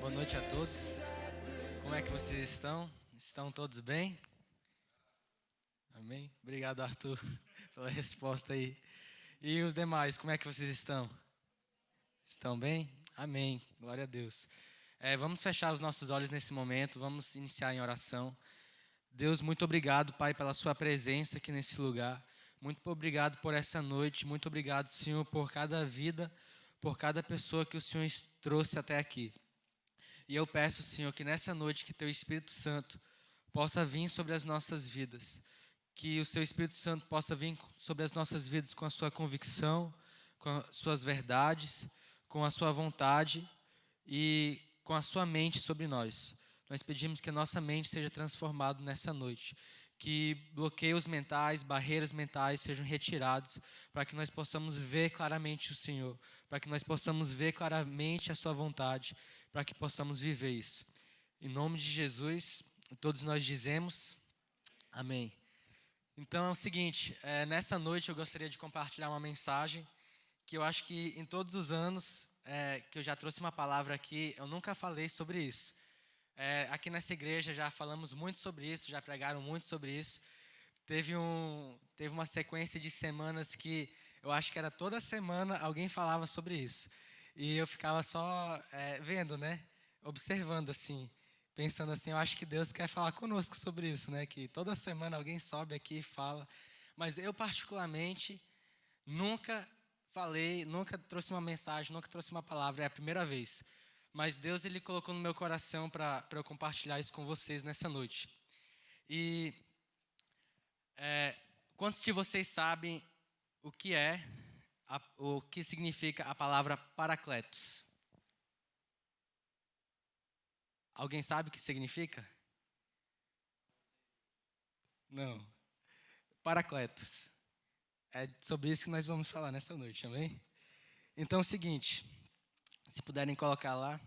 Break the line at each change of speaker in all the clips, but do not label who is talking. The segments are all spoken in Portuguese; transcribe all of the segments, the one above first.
Boa noite a todos. Como é que vocês estão? Estão todos bem? Amém? Obrigado, Arthur, pela resposta aí. E os demais, como é que vocês estão? Estão bem? Amém. Glória a Deus. Vamos fechar os nossos olhos nesse momento, vamos iniciar em oração. Deus, muito obrigado, Pai, pela sua presença aqui nesse lugar. Muito obrigado por essa noite. Muito obrigado, Senhor, por cada vida, por cada pessoa que o Senhor trouxe até aqui. E eu peço, Senhor, que nessa noite que Teu Espírito Santo possa vir sobre as nossas vidas. Que o Seu Espírito Santo possa vir sobre as nossas vidas com a sua convicção, com as suas verdades, com a sua vontade e com a sua mente sobre nós. Nós pedimos que a nossa mente seja transformada nessa noite. Que bloqueios mentais, barreiras mentais sejam retirados para que nós possamos ver claramente o Senhor, para que nós possamos ver claramente a sua vontade, para que possamos viver isso. Em nome de Jesus, todos nós dizemos amém. Então é o seguinte, nessa noite eu gostaria de compartilhar uma mensagem que eu acho que em todos os anos que eu já trouxe uma palavra aqui, eu nunca falei sobre isso. Aqui nessa igreja já falamos muito sobre isso, já pregaram muito sobre isso. Teve uma sequência de semanas que eu acho que era toda semana alguém falava sobre isso. E eu ficava só vendo, né? Observando assim, pensando assim, eu acho que Deus quer falar conosco sobre isso, né? Que toda semana alguém sobe aqui e fala. Mas eu particularmente nunca falei, nunca trouxe uma mensagem, nunca trouxe uma palavra, é a primeira vez. Mas Deus ele colocou no meu coração para eu compartilhar isso com vocês nessa noite. E quantos de vocês sabem o que o que significa a palavra paracletos? Alguém sabe o que significa? Não. Paracletos. É sobre isso que nós vamos falar nessa noite, amém? Então é o seguinte, se puderem colocar lá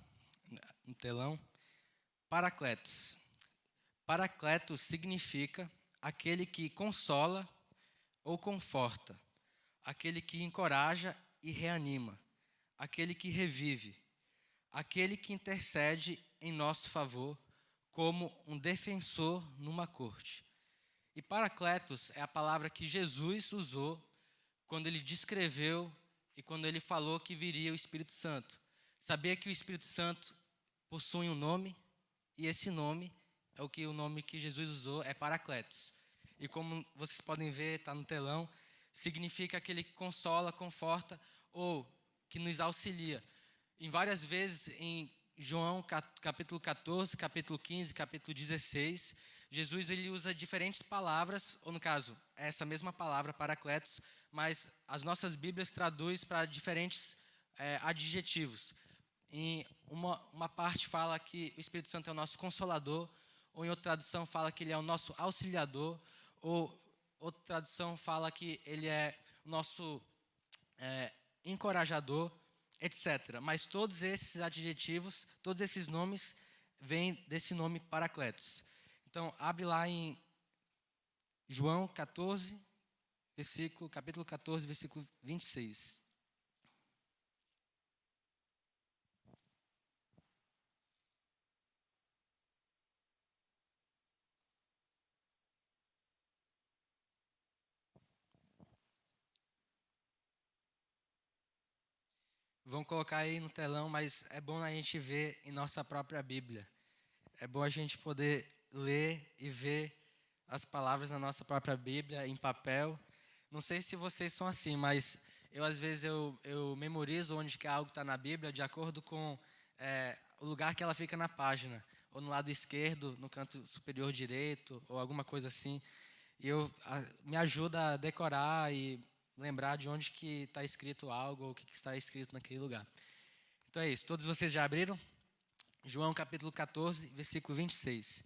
no telão, paracletos. Paracletos significa aquele que consola ou conforta, aquele que encoraja e reanima, aquele que revive, aquele que intercede em nosso favor como um defensor numa corte. E paracletos é a palavra que Jesus usou quando ele descreveu e quando ele falou que viria o Espírito Santo. Sabia que o Espírito Santo possui um nome e esse nome o nome que Jesus usou é paracletos. E como vocês podem ver, está no telão, significa aquele que consola, conforta ou que nos auxilia. Em várias vezes em João capítulo 14, capítulo 15, capítulo 16, Jesus ele usa diferentes palavras, ou no caso, essa mesma palavra, paracletos, mas as nossas Bíblias traduzem para diferentes adjetivos. Em uma parte fala que o Espírito Santo é o nosso consolador, ou em outra tradução fala que ele é o nosso auxiliador, ou outra tradução fala que ele é o nosso encorajador, etc. Mas todos esses adjetivos, todos esses nomes, vêm desse nome paracletos. Então, abre lá em João 14, capítulo 14, versículo 26. Vão colocar aí no telão, mas é bom a gente ver em nossa própria Bíblia. É bom a gente poder ler e ver as palavras na nossa própria Bíblia, em papel. Não sei se vocês são assim, mas às vezes eu memorizo onde que algo está na Bíblia de acordo com o lugar que ela fica na página. Ou no lado esquerdo, no canto superior direito, ou alguma coisa assim. E me ajuda a decorar e lembrar de onde que está escrito algo ou o que está escrito naquele lugar. Então é isso. Todos vocês já abriram? João capítulo 14, versículo 26.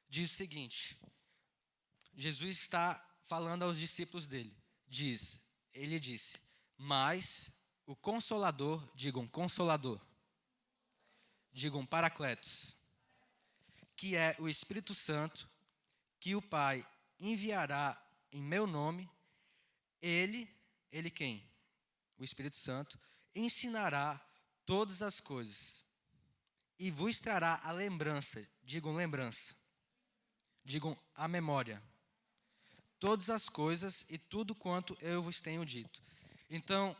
Diz o seguinte: Jesus está falando aos discípulos dele. Ele disse, mas o Consolador, digam Paracletos, que é o Espírito Santo, que o Pai enviará em meu nome, ele quem? O Espírito Santo, ensinará todas as coisas e vos trará a lembrança, digam lembrança, digam a memória, todas as coisas e tudo quanto eu vos tenho dito. Então,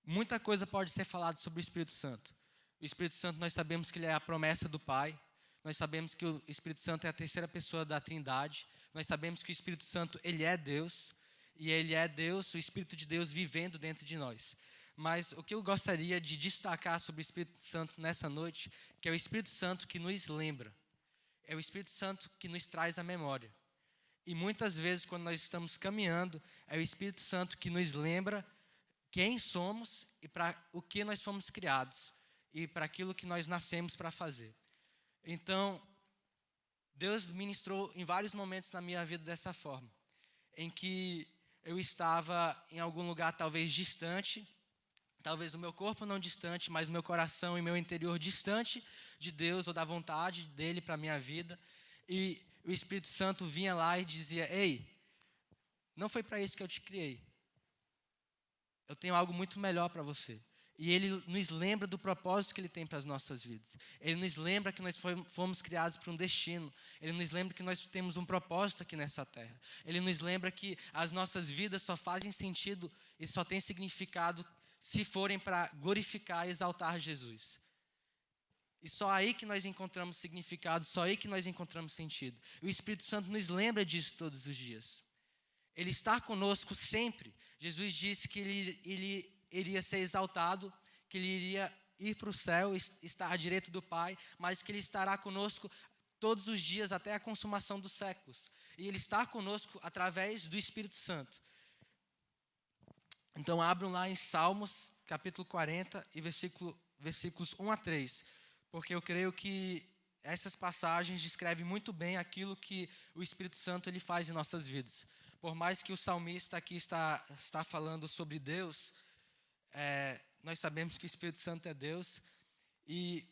muita coisa pode ser falada sobre o Espírito Santo. O Espírito Santo, nós sabemos que ele é a promessa do Pai. Nós sabemos que o Espírito Santo é a terceira pessoa da Trindade. Nós sabemos que o Espírito Santo, ele é Deus. E ele é Deus, o Espírito de Deus vivendo dentro de nós. Mas o que eu gostaria de destacar sobre o Espírito Santo nessa noite, que é o Espírito Santo que nos lembra. É o Espírito Santo que nos traz a memória. E muitas vezes, quando nós estamos caminhando, é o Espírito Santo que nos lembra quem somos e para o que nós fomos criados e para aquilo que nós nascemos para fazer. Então, Deus ministrou em vários momentos na minha vida dessa forma, em que eu estava em algum lugar talvez distante, talvez o meu corpo não distante, mas o meu coração e meu interior distante de Deus ou da vontade dele para a minha vida. E o Espírito Santo vinha lá e dizia: ei, não foi para isso que eu te criei. Eu tenho algo muito melhor para você. E ele nos lembra do propósito que ele tem para as nossas vidas. Ele nos lembra que nós fomos criados para um destino. Ele nos lembra que nós temos um propósito aqui nessa terra. Ele nos lembra que as nossas vidas só fazem sentido e só têm significado se forem para glorificar e exaltar Jesus. E só aí que nós encontramos significado, só aí que nós encontramos sentido. E o Espírito Santo nos lembra disso todos os dias. Ele está conosco sempre. Jesus disse que ele iria ser exaltado, que ele iria ir para o céu, estar à direita do Pai, mas que ele estará conosco todos os dias até a consumação dos séculos. E ele está conosco através do Espírito Santo. Então abram lá em Salmos, capítulo 40, e versículos 1 a 3, porque eu creio que essas passagens descrevem muito bem aquilo que o Espírito Santo ele faz em nossas vidas. Por mais que o salmista aqui está falando sobre Deus, nós sabemos que o Espírito Santo é Deus, e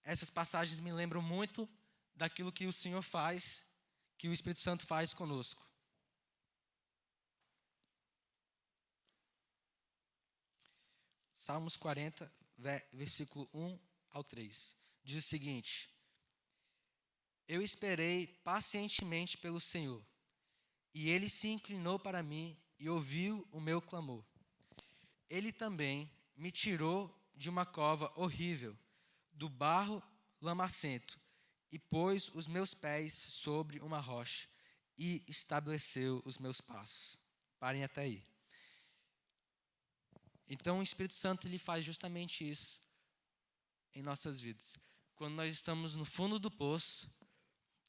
essas passagens me lembram muito daquilo que o Senhor faz, que o Espírito Santo faz conosco. Salmos 40, versículo 1 ao 3, diz o seguinte: eu esperei pacientemente pelo Senhor, e ele se inclinou para mim e ouviu o meu clamor. Ele também me tirou de uma cova horrível, do barro lamacento, e pôs os meus pés sobre uma rocha, e estabeleceu os meus passos. Parem até aí. Então o Espírito Santo ele faz justamente isso em nossas vidas. Quando nós estamos no fundo do poço,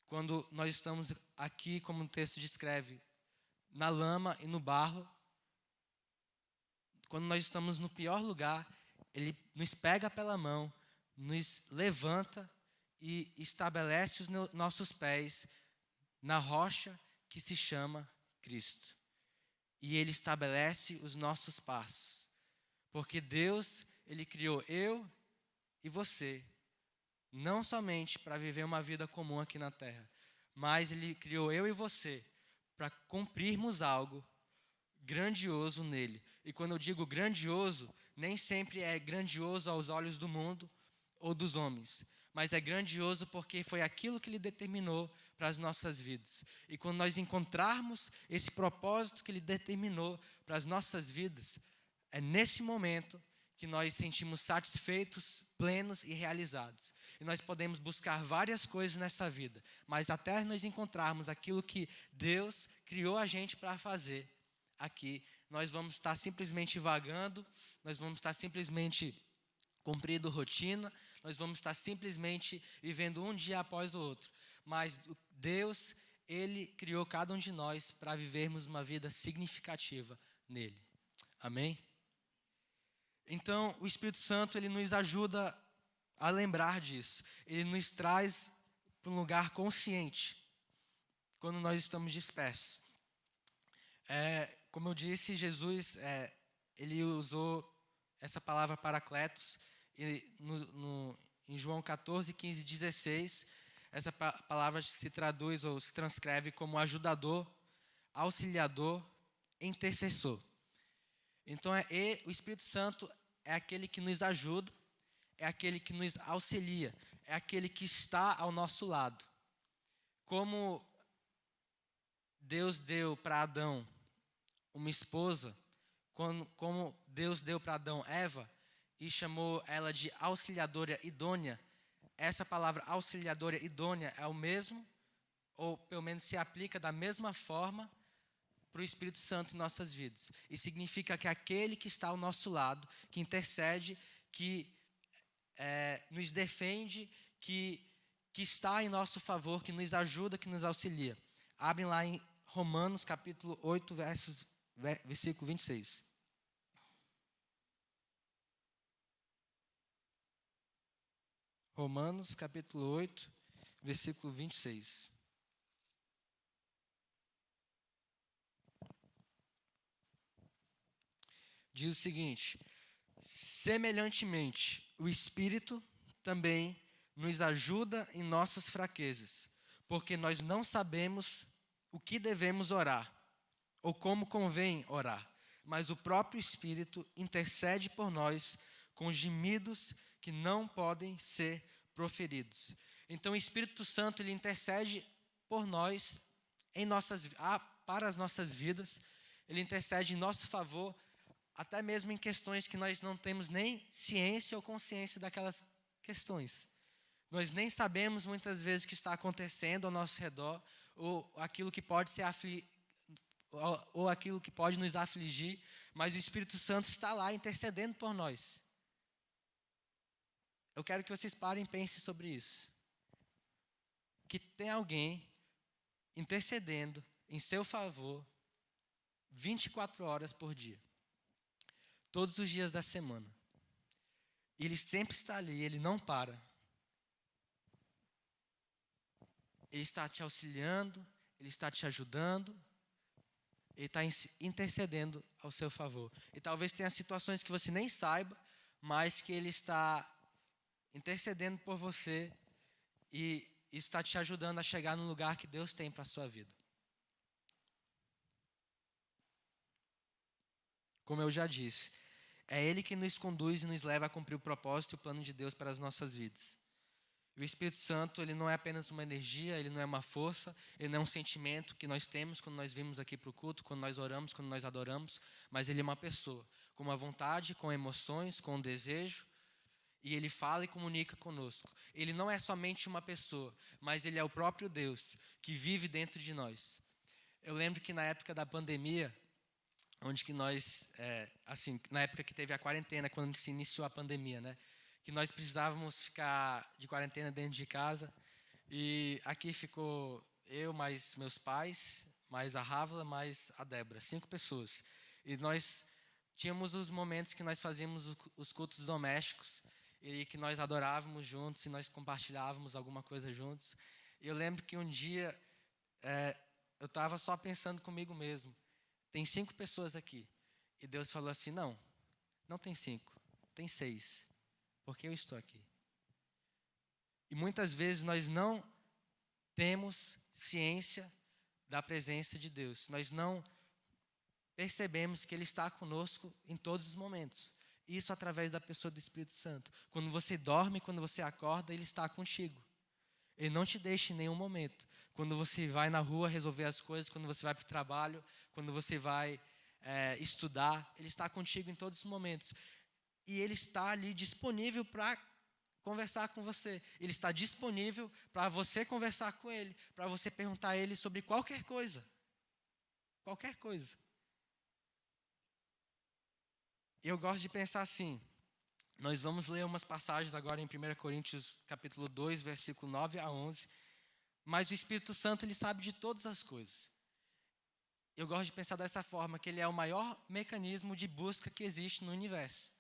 quando nós estamos aqui, como o texto descreve, na lama e no barro, quando nós estamos no pior lugar, ele nos pega pela mão, nos levanta e estabelece os nossos pés na rocha que se chama Cristo. E ele estabelece os nossos passos. Porque Deus, ele criou eu e você, não somente para viver uma vida comum aqui na terra, mas ele criou eu e você para cumprirmos algo grandioso nele. E quando eu digo grandioso, nem sempre é grandioso aos olhos do mundo ou dos homens, mas é grandioso porque foi aquilo que ele determinou para as nossas vidas. E quando nós encontrarmos esse propósito que ele determinou para as nossas vidas, é nesse momento que nós sentimos satisfeitos, plenos e realizados. E nós podemos buscar várias coisas nessa vida, mas até nós encontrarmos aquilo que Deus criou a gente para fazer aqui, nós vamos estar simplesmente vagando, nós vamos estar simplesmente cumprindo rotina, nós vamos estar simplesmente vivendo um dia após o outro. Mas Deus, ele criou cada um de nós para vivermos uma vida significativa nele. Amém? Então, o Espírito Santo, ele nos ajuda a lembrar disso. Ele nos traz para um lugar consciente quando nós estamos dispersos. Como eu disse, Jesus, ele usou essa palavra paracletos, e em João 14, 15, 16, essa palavra se traduz ou se transcreve como ajudador, auxiliador, intercessor. Então, o Espírito Santo é aquele que nos ajuda, é aquele que nos auxilia, é aquele que está ao nosso lado. Como Deus deu para Adão uma esposa, como Deus deu para Adão Eva e chamou ela de auxiliadora idônea, essa palavra auxiliadora idônea é o mesmo, ou pelo menos se aplica da mesma forma para o Espírito Santo em nossas vidas. E significa que aquele que está ao nosso lado, que intercede, que nos defende, que está em nosso favor, que nos ajuda, que nos auxilia. Abrem lá em Romanos capítulo 8, versículo 26. Romanos capítulo 8, versículo 26. Diz o seguinte: semelhantemente, o Espírito também nos ajuda em nossas fraquezas, porque nós não sabemos o que devemos orar, ou como convém orar, mas o próprio Espírito intercede por nós com gemidos que não podem ser proferidos. Então o Espírito Santo, ele intercede por nós, para as nossas vidas, ele intercede em nosso favor, até mesmo em questões que nós não temos nem ciência ou consciência daquelas questões. Nós nem sabemos muitas vezes o que está acontecendo ao nosso redor, ou aquilo que pode ou aquilo que pode nos afligir, mas o Espírito Santo está lá intercedendo por nós. Eu quero que vocês parem e pensem sobre isso. Que tem alguém intercedendo em seu favor 24 horas por dia, todos os dias da semana. Ele sempre está ali, ele não para. Ele está te auxiliando, ele está te ajudando, ele está intercedendo ao seu favor. E talvez tenha situações que você nem saiba, mas que ele está intercedendo por você e está te ajudando a chegar no lugar que Deus tem para a sua vida. Como eu já disse, é Ele que nos conduz e nos leva a cumprir o propósito e o plano de Deus para as nossas vidas. O Espírito Santo, ele não é apenas uma energia, ele não é uma força, ele não é um sentimento que nós temos quando nós vimos aqui para o culto, quando nós oramos, quando nós adoramos, mas ele é uma pessoa, com uma vontade, com emoções, com um desejo, e ele fala e comunica conosco. Ele não é somente uma pessoa, mas ele é o próprio Deus que vive dentro de nós. Eu lembro que na época da pandemia, onde que nós, na época que teve a quarentena, quando se iniciou a pandemia, né? Que nós precisávamos ficar de quarentena dentro de casa. E aqui ficou eu, mais meus pais, mais a Rávila, mais a Débora, 5 pessoas. E nós tínhamos os momentos que nós fazíamos os cultos domésticos, e que nós adorávamos juntos, e nós compartilhávamos alguma coisa juntos. E eu lembro que um dia, eu estava só pensando comigo mesmo, tem 5 pessoas aqui. E Deus falou assim, não tem 5, tem 6. Porque eu estou aqui. E muitas vezes nós não temos ciência da presença de Deus. Nós não percebemos que Ele está conosco em todos os momentos. Isso através da pessoa do Espírito Santo. Quando você dorme, quando você acorda, Ele está contigo. Ele não te deixa em nenhum momento. Quando você vai na rua resolver as coisas, quando você vai para o trabalho, quando você vai estudar, Ele está contigo em todos os momentos. E Ele está ali disponível para conversar com você. Ele está disponível para você conversar com Ele, para você perguntar a Ele sobre qualquer coisa. Qualquer coisa. Eu gosto de pensar assim. Nós vamos ler umas passagens agora em 1 Coríntios capítulo 2, versículo 9 a 11. Mas o Espírito Santo, ele sabe de todas as coisas. Eu gosto de pensar dessa forma, que ele é o maior mecanismo de busca que existe no universo.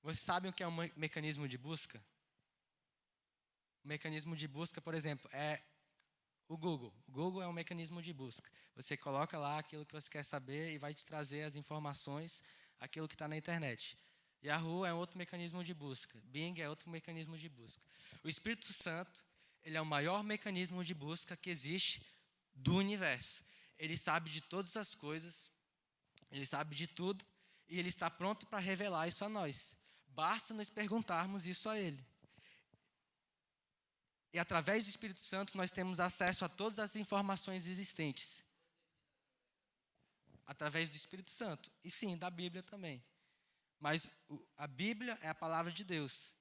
Vocês sabem o que é um mecanismo de busca? O mecanismo de busca, por exemplo, é o Google. O Google é um mecanismo de busca. Você coloca lá aquilo que você quer saber e vai te trazer as informações, aquilo que está na internet. Yahoo é outro mecanismo de busca. Bing é outro mecanismo de busca. O Espírito Santo, ele é o maior mecanismo de busca que existe do universo. Ele sabe de todas as coisas, ele sabe de tudo, e ele está pronto para revelar isso a nós. Basta nos perguntarmos isso a Ele. E através do Espírito Santo nós temos acesso a todas as informações existentes. Através do Espírito Santo. E sim, da Bíblia também. Mas a Bíblia é a palavra de Deus.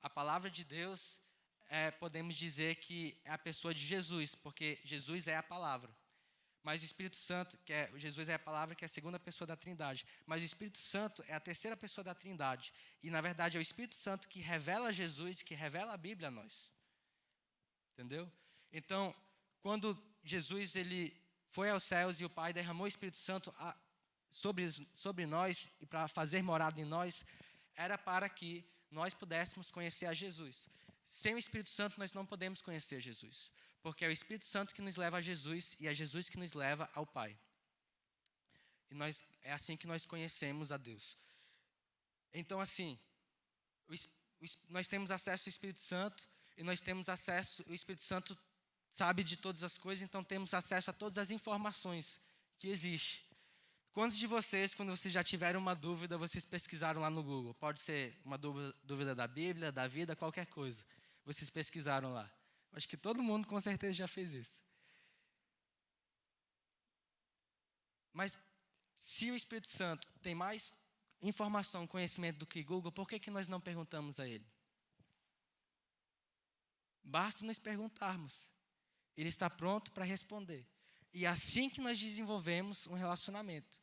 A palavra de Deus, podemos dizer que é a pessoa de Jesus, porque Jesus é a palavra. Mas o Espírito Santo, Jesus é a palavra, que é a segunda pessoa da Trindade. Mas o Espírito Santo é a terceira pessoa da Trindade. E, na verdade, é o Espírito Santo que revela Jesus, que revela a Bíblia a nós. Entendeu? Então, quando Jesus ele foi aos céus e o Pai derramou o Espírito Santo sobre nós e para fazer morada em nós, era para que nós pudéssemos conhecer a Jesus. Sem o Espírito Santo nós não podemos conhecer Jesus, porque é o Espírito Santo que nos leva a Jesus e é Jesus que nos leva ao Pai. E é assim que nós conhecemos a Deus. Então, assim, nós temos acesso ao Espírito Santo e nós temos acesso, o Espírito Santo sabe de todas as coisas, então temos acesso a todas as informações que existem. Quantos de vocês, quando vocês já tiveram uma dúvida, vocês pesquisaram lá no Google? Pode ser uma dúvida da Bíblia, da vida, qualquer coisa. Vocês pesquisaram lá. Acho que todo mundo com certeza já fez isso. Mas se o Espírito Santo tem mais informação, conhecimento do que Google, por que nós não perguntamos a Ele? Basta nos perguntarmos. Ele está pronto para responder. E é assim que nós desenvolvemos um relacionamento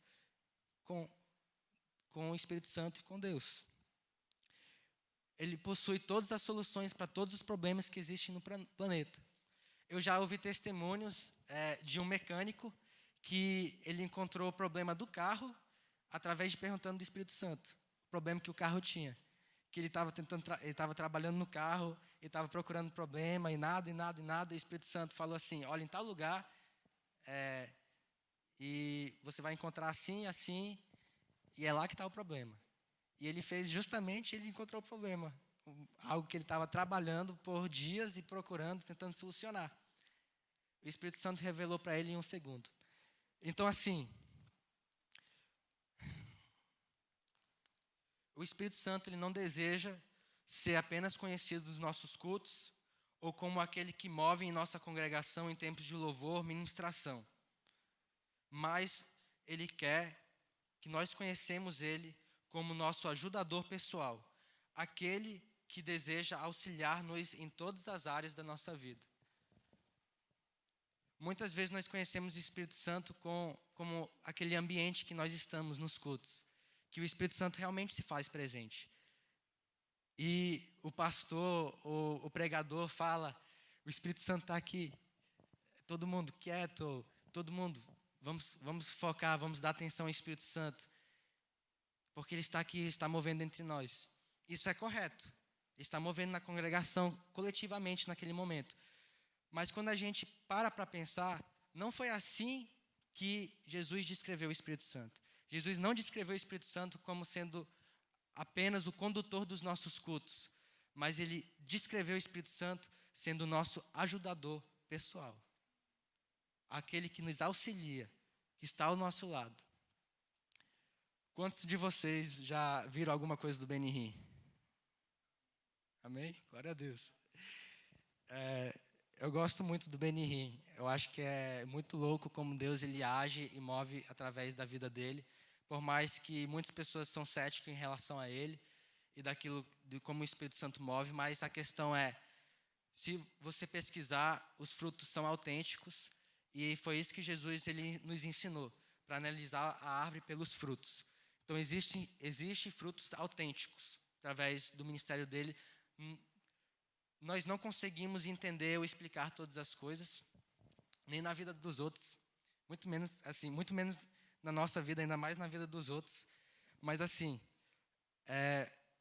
com o Espírito Santo e com Deus. Ele possui todas as soluções para todos os problemas que existem no planeta. Eu já ouvi testemunhos de um mecânico que ele encontrou o problema do carro através de perguntando do Espírito Santo. O problema que o carro tinha. Que ele estava trabalhando no carro, ele estava procurando problema, e nada. E o Espírito Santo falou assim, olha, em tal lugar, e você vai encontrar assim, assim, e é lá que está o problema. E ele fez justamente, ele encontrou o problema. Algo que ele estava trabalhando por dias e procurando, tentando solucionar. O Espírito Santo revelou para ele em 1 segundo. Então, assim, o Espírito Santo ele não deseja ser apenas conhecido dos nossos cultos ou como aquele que move em nossa congregação em tempos de louvor, ministração. Mas ele quer que nós conhecemos ele como nosso ajudador pessoal, aquele que deseja auxiliar-nos em todas as áreas da nossa vida. Muitas vezes nós conhecemos o Espírito Santo como aquele ambiente que nós estamos nos cultos, que o Espírito Santo realmente se faz presente. E o pastor, o pregador fala, o Espírito Santo está aqui, todo mundo quieto, todo mundo, vamos focar, vamos dar atenção ao Espírito Santo, porque ele está aqui, está movendo entre nós. Isso é correto, ele está movendo na congregação coletivamente naquele momento. Mas quando a gente para pensar, não foi assim que Jesus descreveu o Espírito Santo. Jesus não descreveu o Espírito Santo como sendo apenas o condutor dos nossos cultos, mas ele descreveu o Espírito Santo sendo o nosso ajudador pessoal. Aquele que nos auxilia, que está ao nosso lado. Quantos de vocês já viram alguma coisa do Benny Hinn? Amém? Glória a Deus. Eu gosto muito do Benny Hinn. Eu acho que é muito louco como Deus ele age e move através da vida dele. Por mais que muitas pessoas são céticas em relação a ele e de como o Espírito Santo move, mas a questão é, se você pesquisar, os frutos são autênticos e foi isso que Jesus ele nos ensinou, para analisar a árvore pelos frutos. Então existem frutos autênticos através do ministério dele. Nós não conseguimos entender ou explicar todas as coisas, nem na vida dos outros, muito menos na nossa vida, ainda mais na vida dos outros. Mas assim,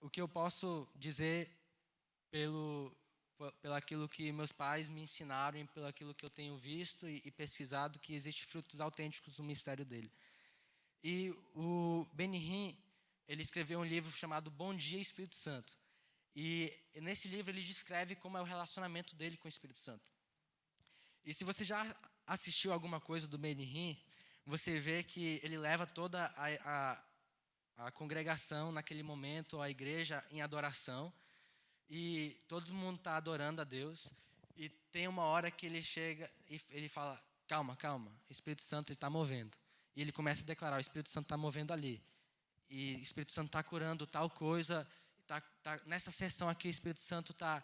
o que eu posso dizer pelo aquilo que meus pais me ensinaram e pelo aquilo que eu tenho visto e pesquisado, que existe frutos autênticos no ministério dele. E o Benny Hinn, ele escreveu um livro chamado Bom Dia, Espírito Santo. E nesse livro ele descreve como é o relacionamento dele com o Espírito Santo. E se você já assistiu alguma coisa do Benny Hinn, você vê que ele leva toda a congregação naquele momento, a igreja em adoração, e todo mundo está adorando a Deus, e tem uma hora que ele chega e ele fala, calma, calma, o Espírito Santo está movendo. E ele começa a declarar, o Espírito Santo está movendo ali. E o Espírito Santo está curando tal coisa, nessa sessão aqui o Espírito Santo está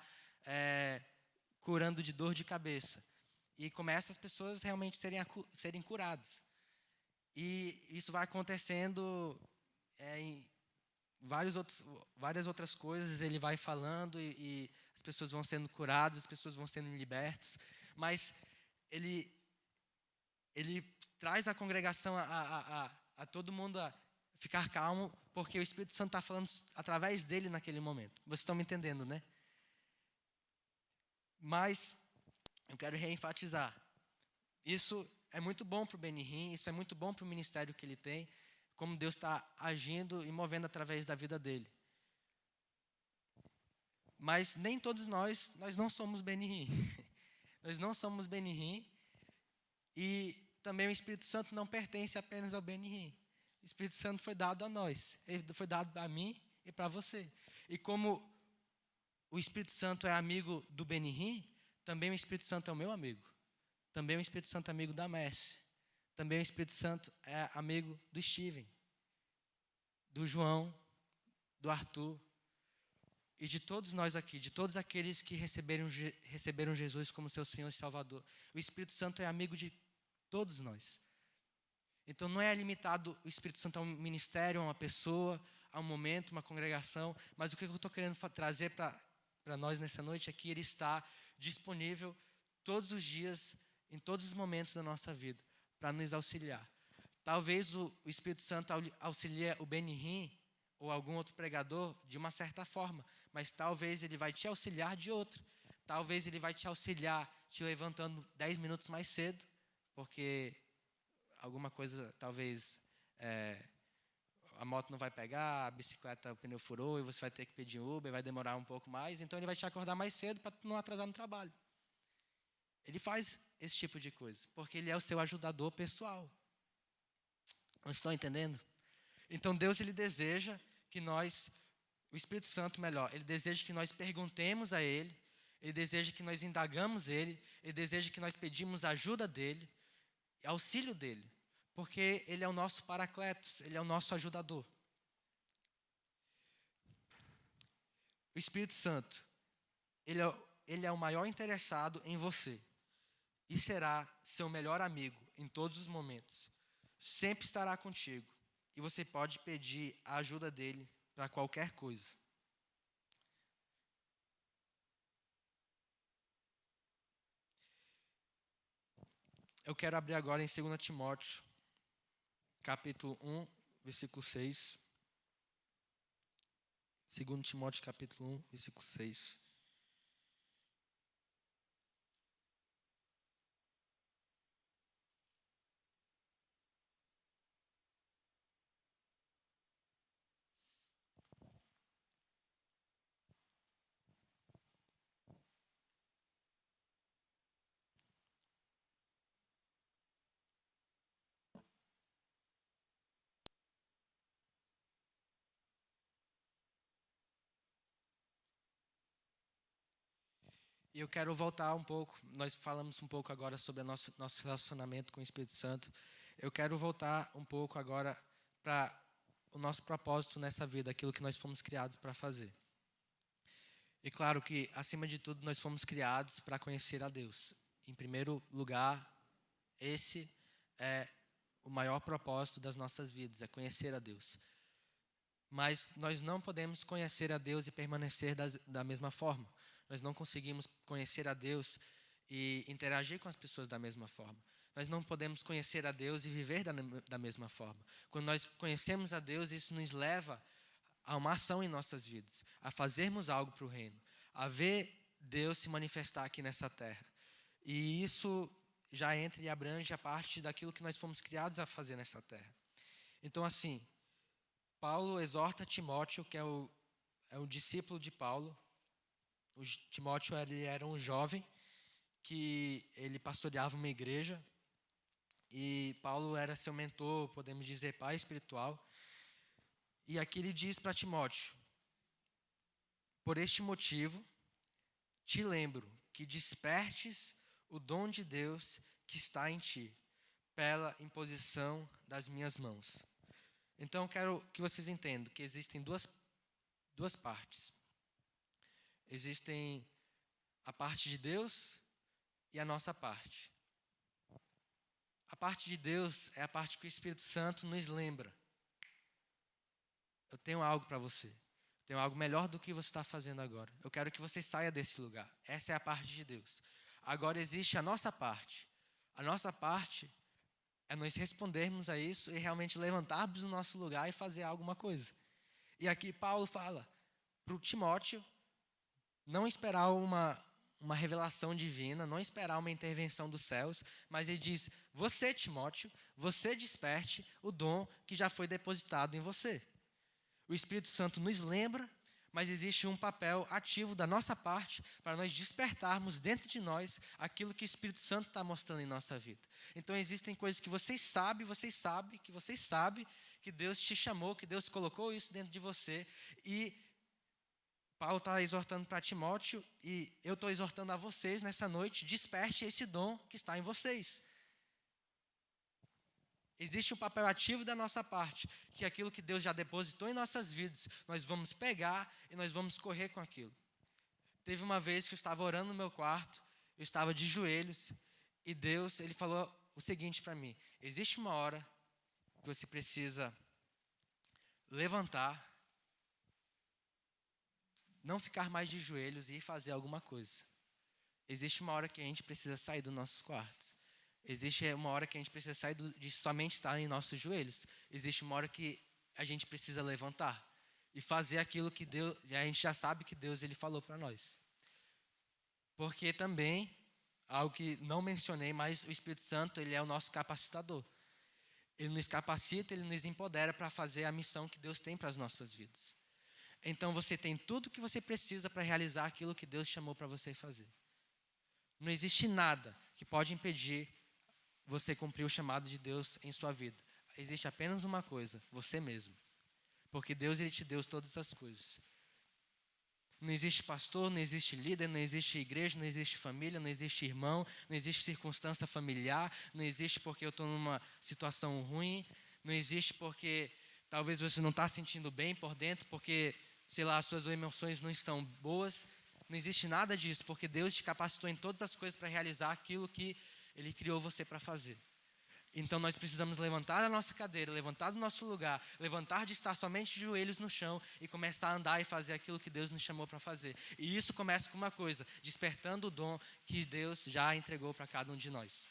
curando de dor de cabeça. E começa as pessoas realmente serem curadas. E isso vai acontecendo em várias outras coisas, ele vai falando e as pessoas vão sendo curadas, as pessoas vão sendo libertas. Mas ele traz a congregação a todo mundo a ficar calmo, porque o Espírito Santo está falando através dele naquele momento. Vocês estão me entendendo, né? Mas eu quero reenfatizar. Isso é muito bom para o Benihim, isso é muito bom para o ministério que ele tem, como Deus está agindo e movendo através da vida dele. Mas nem todos nós não somos Benihim. Nós não somos Benihim e também o Espírito Santo não pertence apenas ao Benihim. O Espírito Santo foi dado a nós, ele foi dado a mim e para você. E como o Espírito Santo é amigo do Benihim, também o Espírito Santo é o meu amigo. Também o Espírito Santo é amigo da Messi. Também o Espírito Santo é amigo do Steven, do João, do Arthur e de todos nós aqui, de todos aqueles que receberam Jesus como seu Senhor e Salvador. O Espírito Santo é amigo de todos nós. Então não é limitado o Espírito Santo a um ministério, a uma pessoa, a um momento, uma congregação, mas o que eu estou querendo trazer para nós nessa noite é que ele está disponível todos os dias, em todos os momentos da nossa vida, para nos auxiliar. Talvez o Espírito Santo auxilie o Benihim ou algum outro pregador de uma certa forma, mas talvez ele vai te auxiliar de outra. Talvez ele vai te auxiliar te levantando 10 minutos mais cedo, porque alguma coisa, talvez a moto não vai pegar, a bicicleta, o pneu furou e você vai ter que pedir Uber, vai demorar um pouco mais, então ele vai te acordar mais cedo para não atrasar no trabalho. Ele faz esse tipo de coisa, porque ele é o seu ajudador pessoal. Não estão entendendo? Então Deus, ele deseja que nós, o Espírito Santo melhor, ele deseja que nós perguntemos a ele deseja que nós indagamos ele deseja que nós pedimos a ajuda dele, auxílio dele, porque ele é o nosso paracletos, ele é o nosso ajudador. O Espírito Santo, ele é o maior interessado em você e será seu melhor amigo em todos os momentos. Sempre estará contigo e você pode pedir a ajuda dele para qualquer coisa. Eu quero abrir agora em 2 Timóteo, capítulo 1, versículo 6. 2 Timóteo, capítulo 1, versículo 6. E eu quero voltar um pouco, nós falamos um pouco agora sobre o nosso relacionamento com o Espírito Santo. Eu quero voltar um pouco agora para o nosso propósito nessa vida, aquilo que nós fomos criados para fazer. E claro que, acima de tudo, nós fomos criados para conhecer a Deus. Em primeiro lugar, esse é o maior propósito das nossas vidas, é conhecer a Deus. Mas nós não podemos conhecer a Deus e permanecer da mesma forma. Nós não conseguimos conhecer a Deus e interagir com as pessoas da mesma forma. Nós não podemos conhecer a Deus e viver da mesma forma. Quando nós conhecemos a Deus, isso nos leva a uma ação em nossas vidas, a fazermos algo para o reino, a ver Deus se manifestar aqui nessa terra. E isso já entra e abrange a parte daquilo que nós fomos criados a fazer nessa terra. Então, assim, Paulo exorta Timóteo, que é o discípulo de Paulo. O Timóteo, ele era um jovem que ele pastoreava uma igreja e Paulo era seu mentor, podemos dizer, pai espiritual. E aqui ele diz para Timóteo: por este motivo, te lembro que despertes o dom de Deus que está em ti, pela imposição das minhas mãos. Então, eu quero que vocês entendam que existem duas partes. Existem a parte de Deus e a nossa parte. A parte de Deus é a parte que o Espírito Santo nos lembra. Eu tenho algo para você. Eu tenho algo melhor do que você está fazendo agora. Eu quero que você saia desse lugar. Essa é a parte de Deus. Agora existe a nossa parte. A nossa parte é nós respondermos a isso e realmente levantarmos o nosso lugar e fazer alguma coisa. E aqui Paulo fala para o Timóteo não esperar uma revelação divina, não esperar uma intervenção dos céus, mas ele diz: você, Timóteo, você desperte o dom que já foi depositado em você. O Espírito Santo nos lembra, mas existe um papel ativo da nossa parte para nós despertarmos dentro de nós aquilo que o Espírito Santo está mostrando em nossa vida. Então existem coisas que vocês sabem que Deus te chamou, que Deus colocou isso dentro de você. E Paulo está exortando para Timóteo e eu estou exortando a vocês nessa noite: desperte esse dom que está em vocês. Existe um papel ativo da nossa parte, que aquilo que Deus já depositou em nossas vidas, nós vamos pegar e nós vamos correr com aquilo. Teve uma vez que eu estava orando no meu quarto, eu estava de joelhos, e Deus, Ele falou o seguinte para mim: existe uma hora que você precisa levantar, não ficar mais de joelhos e ir fazer alguma coisa. Existe uma hora que a gente precisa sair dos nossos quartos. Existe uma hora que a gente precisa sair de somente estar em nossos joelhos. Existe uma hora que a gente precisa levantar e fazer aquilo que Deus, a gente já sabe que Deus ele falou para nós. Porque também, algo que não mencionei, mas o Espírito Santo ele é o nosso capacitador. Ele nos capacita, ele nos empodera para fazer a missão que Deus tem para as nossas vidas. Então você tem tudo o que você precisa para realizar aquilo que Deus chamou para você fazer. Não existe nada que pode impedir você cumprir o chamado de Deus em sua vida. Existe apenas uma coisa: você mesmo. Porque Deus ele te deu todas as coisas. Não existe pastor, não existe líder, não existe igreja, não existe família, não existe irmão, não existe circunstância familiar, não existe porque eu estou numa situação ruim, não existe porque talvez você não está sentindo bem por dentro, porque, sei lá, as suas emoções não estão boas. Não existe nada disso, porque Deus te capacitou em todas as coisas para realizar aquilo que Ele criou você para fazer. Então nós precisamos levantar a nossa cadeira, levantar do nosso lugar, levantar de estar somente de joelhos no chão e começar a andar e fazer aquilo que Deus nos chamou para fazer. E isso começa com uma coisa: despertando o dom que Deus já entregou para cada um de nós.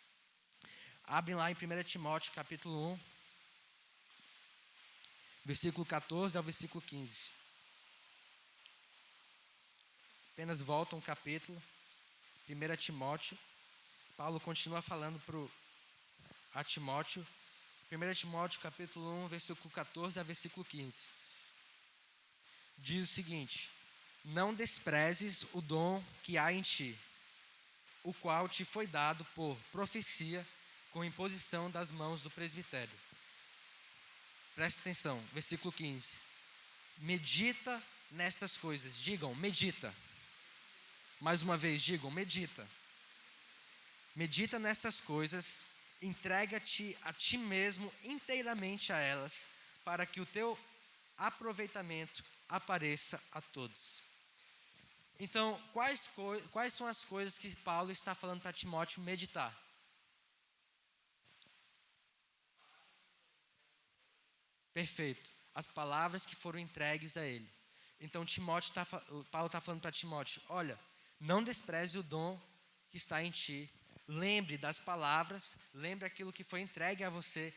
Abrem lá em 1 Timóteo capítulo 1, versículo 14 ao versículo 15. Apenas volta um capítulo, 1 Timóteo. Paulo continua falando a Timóteo. 1 Timóteo capítulo 1, versículo 14 a versículo 15. Diz o seguinte: não desprezes o dom que há em ti, o qual te foi dado por profecia com imposição das mãos do presbitério. Presta atenção, versículo 15. Medita nestas coisas. Digam, medita. Mais uma vez, digam, medita. Medita nessas coisas, entrega-te a ti mesmo inteiramente a elas, para que o teu aproveitamento apareça a todos. Então, quais são as coisas que Paulo está falando para Timóteo meditar? Perfeito. As palavras que foram entregues a ele. Então, Paulo está falando para Timóteo: olha, não despreze o dom que está em ti. Lembre das palavras, lembre aquilo que foi entregue a você.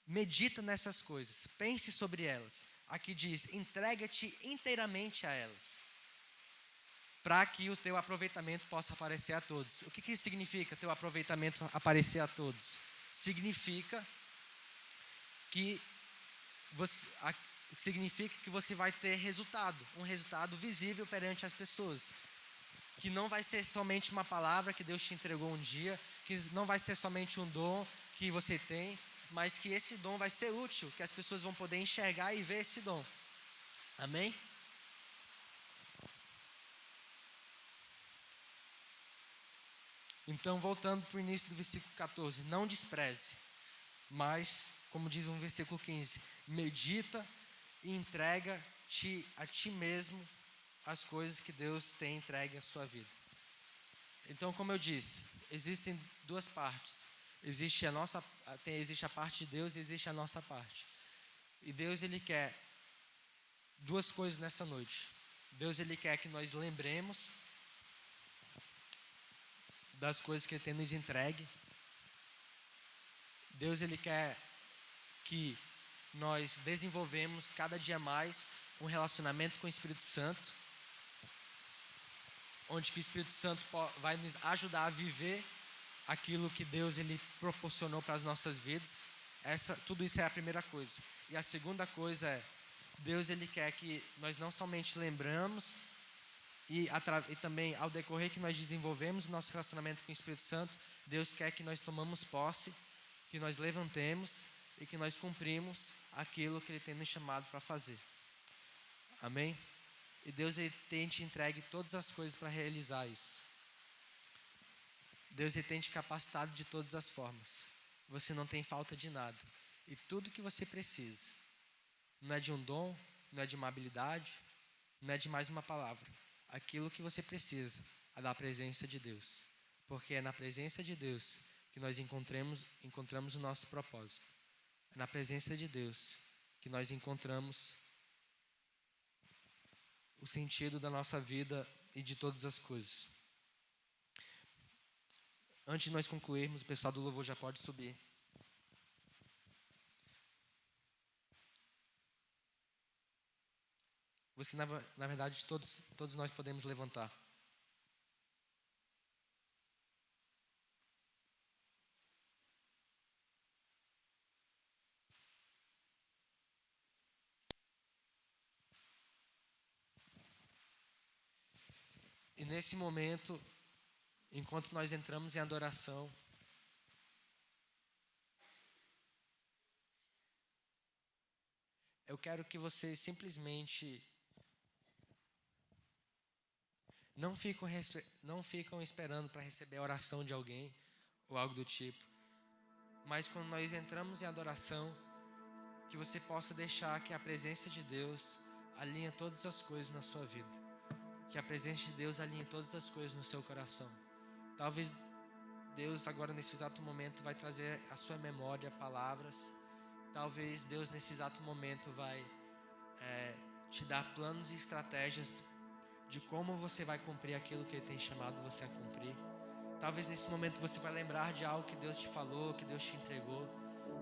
Medita nessas coisas, pense sobre elas. Aqui diz: entrega-te inteiramente a elas, para que o teu aproveitamento possa aparecer a todos. O que significa teu aproveitamento aparecer a todos? Significa que você vai ter resultado, um resultado visível perante as pessoas. Que não vai ser somente uma palavra que Deus te entregou um dia, que não vai ser somente um dom que você tem, mas que esse dom vai ser útil, que as pessoas vão poder enxergar e ver esse dom. Amém? Então, voltando para o início do versículo 14, não despreze, mas, como diz no versículo 15, medita e entrega-te a ti mesmo as coisas que Deus tem entregue à sua vida. Então, como eu disse, existem duas partes. Existe a parte de Deus e existe a nossa parte. E Deus, Ele quer duas coisas nessa noite. Deus, Ele quer que nós lembremos das coisas que Ele tem nos entregue. Deus, Ele quer que nós desenvolvemos cada dia mais um relacionamento com o Espírito Santo, onde que o Espírito Santo vai nos ajudar a viver aquilo que Deus Ele proporcionou para as nossas vidas. Tudo isso é a primeira coisa. E a segunda coisa é, Deus Ele quer que nós não somente lembramos e também ao decorrer que nós desenvolvemos o nosso relacionamento com o Espírito Santo, Deus quer que nós tomamos posse, que nós levantemos e que nós cumprimos aquilo que Ele tem nos chamado para fazer. Amém? E Deus Ele tem te entregue todas as coisas para realizar isso. Deus Ele tem te capacitado de todas as formas. Você não tem falta de nada. E tudo que você precisa, não é de um dom, não é de uma habilidade, não é de mais uma palavra. Aquilo que você precisa é da presença de Deus. Porque é na presença de Deus que nós encontramos o nosso propósito. É na presença de Deus que nós encontramos o sentido da nossa vida e de todas as coisas. Antes de nós concluirmos, o pessoal do louvor já pode subir. Você, na verdade, todos nós podemos levantar. E nesse momento, enquanto nós entramos em adoração, eu quero que vocês simplesmente não ficam esperando para receber a oração de alguém ou algo do tipo. Mas quando nós entramos em adoração, que você possa deixar que a presença de Deus alinhe todas as coisas na sua vida. Que a presença de Deus alinhe todas as coisas no seu coração. Talvez Deus agora nesse exato momento vai trazer à sua memória palavras. Talvez Deus nesse exato momento vai te dar planos e estratégias de como você vai cumprir aquilo que Ele tem chamado você a cumprir. Talvez nesse momento você vai lembrar de algo que Deus te falou, que Deus te entregou,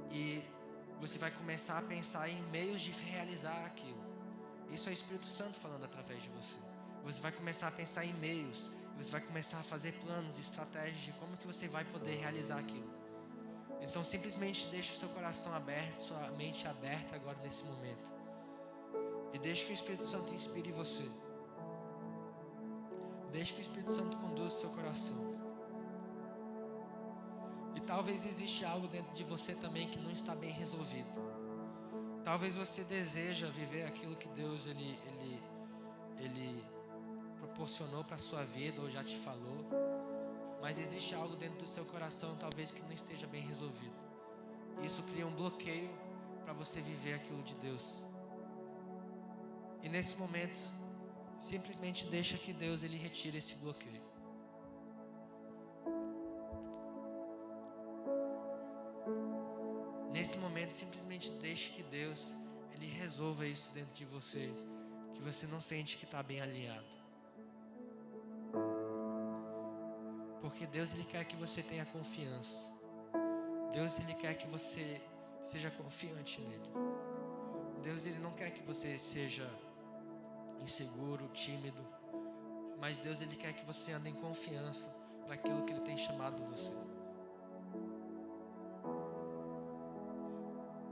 e você vai começar a pensar em meios de realizar aquilo. Isso é o Espírito Santo falando através de você. Você vai começar a pensar em meios, você vai começar a fazer planos, estratégias de como que você vai poder realizar aquilo. Então simplesmente deixe o seu coração aberto, sua mente aberta agora nesse momento. E deixe que o Espírito Santo inspire você. Deixe que o Espírito Santo conduza o seu coração. E talvez exista algo dentro de você também que não está bem resolvido. Talvez você deseja viver aquilo que Deus ele proporcionou para a sua vida ou já te falou. Mas existe algo dentro do seu coração talvez que não esteja bem resolvido. Isso cria um bloqueio para você viver aquilo de Deus. E nesse momento, simplesmente deixa que Deus ele retire esse bloqueio. Nesse momento, simplesmente deixe que Deus ele resolva isso dentro de você, que você não sente que está bem alinhado. Porque Deus ele quer que você tenha confiança. Deus ele quer que você seja confiante nele. Deus ele não quer que você seja inseguro, tímido, mas Deus ele quer que você ande em confiança para aquilo que Ele tem chamado você.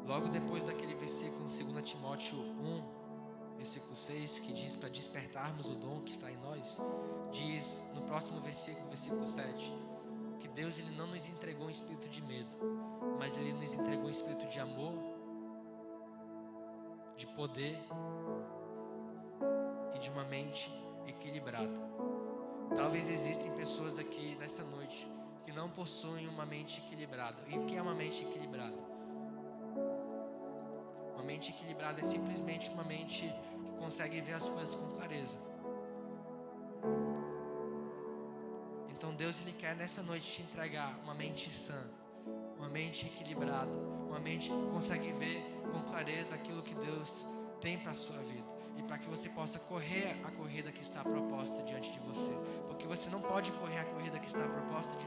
Logo depois daquele versículo, 2 Timóteo 1, versículo 6, que diz para despertarmos o dom que está em nós, diz no próximo versículo, versículo 7, que Deus ele não nos entregou um espírito de medo, mas Ele nos entregou um espírito de amor, de poder e de uma mente equilibrada. Talvez existem pessoas aqui nessa noite que não possuem uma mente equilibrada. E o que é uma mente equilibrada? Uma mente equilibrada é simplesmente uma mente que consegue ver as coisas com clareza. Então Deus, Ele quer nessa noite te entregar uma mente sã, uma mente equilibrada, uma mente que consegue ver com clareza aquilo que Deus tem para a sua vida. E para que você possa correr a corrida que está proposta diante de você. Porque você não pode correr a corrida que está proposta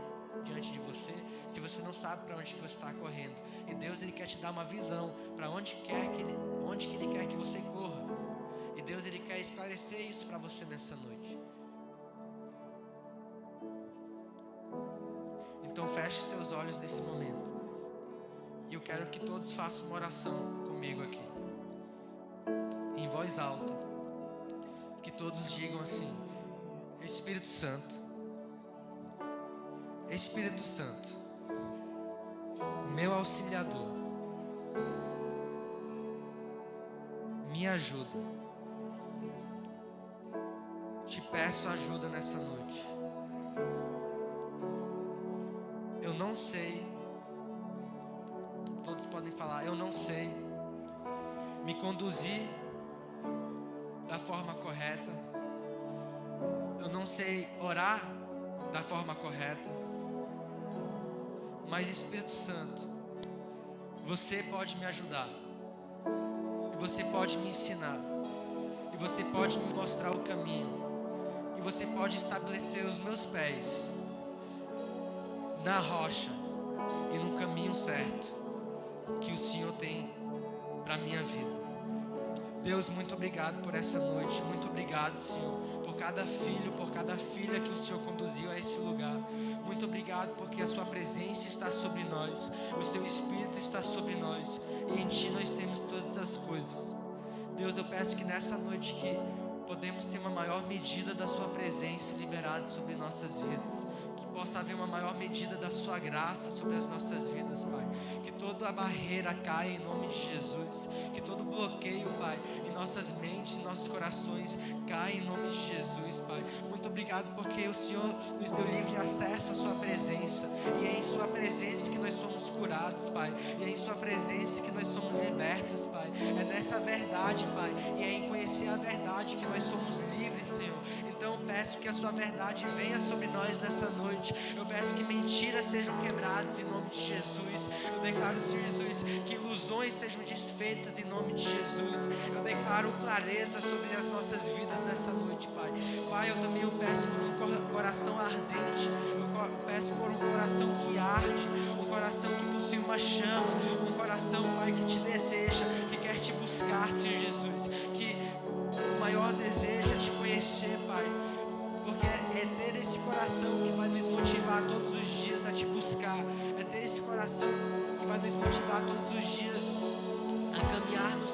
diante de você se você não sabe para onde que você está correndo. E Deus, Ele quer te dar uma visão para onde que Ele quer que você corra. E Deus, Ele quer esclarecer isso para você nessa noite. Então feche seus olhos nesse momento. E eu quero que todos façam uma oração comigo aqui, em voz alta. Que todos digam assim: Espírito Santo, Espírito Santo, meu auxiliador, me ajuda. Te peço ajuda nessa noite. Eu não sei, todos podem falar, eu não sei me conduzir da forma correta. Eu não sei orar da forma correta. Mas Espírito Santo, você pode me ajudar. E você pode me ensinar. E você pode me mostrar o caminho. E você pode estabelecer os meus pés na rocha e no caminho certo que o Senhor tem para a minha vida. Deus, muito obrigado por essa noite. Muito obrigado, Senhor, por cada filho, por cada filha que o Senhor conduziu a esse lugar. Muito obrigado porque a sua presença está sobre nós, o seu Espírito está sobre nós, e em Ti nós temos todas as coisas. Deus, eu peço que nessa noite que podemos ter uma maior medida da sua presença liberada sobre nossas vidas. Que possa haver uma maior medida da sua graça sobre as nossas vidas, Pai. Que toda a barreira caia em nome de Jesus. Que todo bloqueio, Pai, em nossas mentes, em nossos corações, caia em nome de Jesus, Pai. Muito obrigado porque o Senhor nos deu livre acesso à sua presença. E é em sua presença que nós somos curados, Pai. E é em sua presença que nós somos libertos, Pai. É nessa verdade, Pai, e é em conhecer a verdade que nós somos livres, Senhor. Então eu peço que a sua verdade venha sobre nós nessa noite. Eu peço que mentiras sejam quebradas em nome de Jesus. Eu declaro, Senhor Jesus, que ilusões sejam desfeitas em nome de Jesus. Eu declaro clareza sobre as nossas vidas nessa noite, Pai. Pai, eu também peço por um coração ardente. Eu peço por um coração que arde, um coração que possui uma chama, um coração, Pai, que te deseja, que quer te buscar, Senhor Jesus. Que o maior desejo é te conhecer, Pai. Porque é ter esse coração que vai nos motivar todos os dias a te buscar. É ter esse coração que vai nos motivar todos os dias a caminhar no